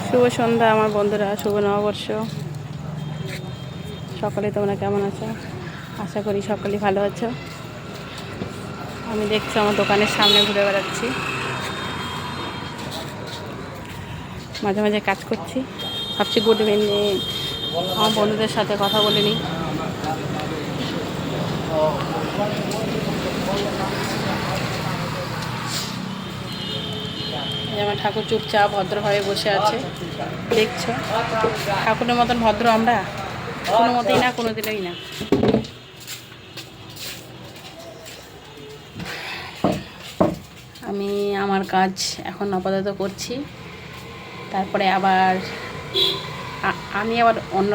শুভ সন্ধ্যা আমার বন্ধুরা, শুভ নববর্ষ। সকালে তোমরা কেমন আছো? আশা করি সকলেই ভালো আছো। আমি দেখছি আমার দোকানের সামনে ঘুরে বেড়াচ্ছি, মাঝে মাঝে কাজ করছি। ভাবছি গুড ইভিনিং, আমার বন্ধুদের সাথে কথা বলে নিই। যেমন ঠাকুর চুপচাপ ভদ্রভাবে বসে আছে, দেখছো? ঠাকুরের মতন ভদ্র আমরা কোনো মতেই না, কোনো দিনই না। আমি আমার কাজ এখন আপাতত করছি, তারপরে আবার আমি আবার অন্য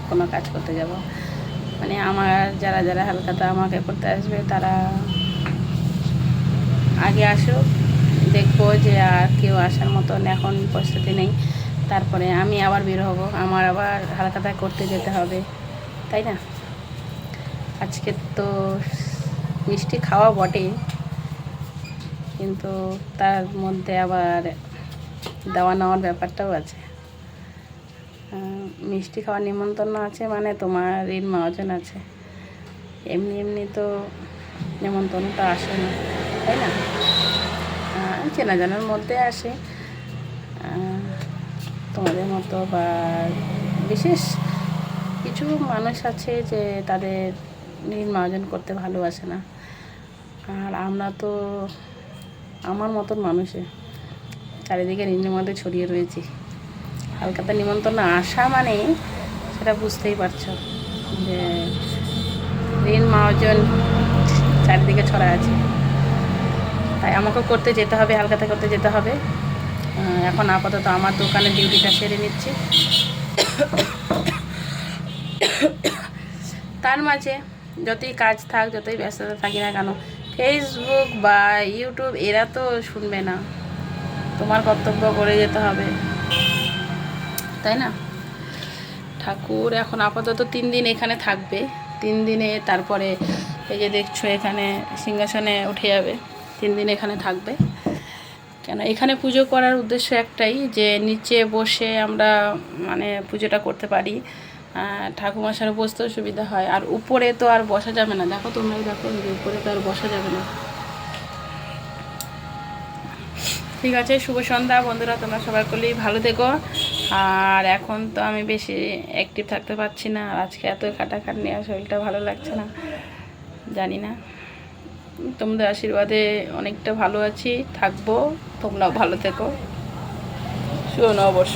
কোনো কাজ করতে যাব। মানে আমার যারা যারা হালখাতা আমাকে করতে আসবে তারা আগে আসুক, দেখবো যে আর কেউ আসার মতন এখন পরিস্থিতি নেই। তারপরে আমি আবার বের হবো, আমার আবার হালখাতা করতে যেতে হবে, তাই না? আজকে তো মিষ্টি খাওয়া বটে, কিন্তু তার মধ্যে আবার দেওয়া নেওয়ার ব্যাপারটাও আছে। মিষ্টি খাওয়ার নিমন্ত্রণ আছে, মানে তোমার ঋণ মহাজন আছে। এমনি এমনি তো নিমন্ত্রণটা আসে না, তাই না? চেনা জানার মধ্যে আসে, তোমাদের মতো বা বিশেষ কিছু মানুষ আছে যে তাদের ঋণ মহাজন করতে ভালোবাসে না। আর আমরা তো আমার মতন মানুষে চারিদিকে ঋণের মধ্যে ছড়িয়ে রয়েছি। হালখাতা নিমন্ত্রণ আসা মানে সেটা বুঝতেই পারছো যে ঋণ মহাজন চারিদিকে ছড়া আছে। তাই আমাকেও করতে যেতে হবে, হালখাতা করতে যেতে হবে। এখন আপাতত আমার দোকানে ডিউটিটা সেরে নিচ্ছি। তার মাঝে যতই কাজ থাক, যতই ব্যস্ততা থাকি না কেন, ফেসবুক বা ইউটিউব এরা তো শুনবে না। তোমার কর্তব্য করে যেতে হবে, তাই না? ঠাকুর এখন আপাতত 3 দিন এখানে থাকবে। 3 দিনে তারপরে এই যে দেখছো এখানে সিংহাসনে উঠে যাবে। 3 দিন এখানে থাকবে। কেন এখানে পুজো করার উদ্দেশ্য একটাই, যে নিচে বসে আমরা মানে পুজোটা করতে পারি, ঠাকুরমশাইয়ের বসতেও সুবিধা হয়। আর উপরে তো আর বসা যাবে না, দেখো তোমরাই দেখো যে উপরে তো আর বসা যাবে না। ঠিক আছে, শুভ সন্ধ্যা বন্ধুরা, তোমরা সবাই করলেই ভালো থেকো। আর এখন তো আমি বেশি অ্যাক্টিভ থাকতে পারছি না, আর আজকে এত খাটাখাটনি আর শরীরটা ভালো লাগছে না, জানি না। তোমাদের আশীর্বাদে অনেকটা ভালো আছি, থাকবো। তোমরাও ভালো থেকো। শুভ নববর্ষ।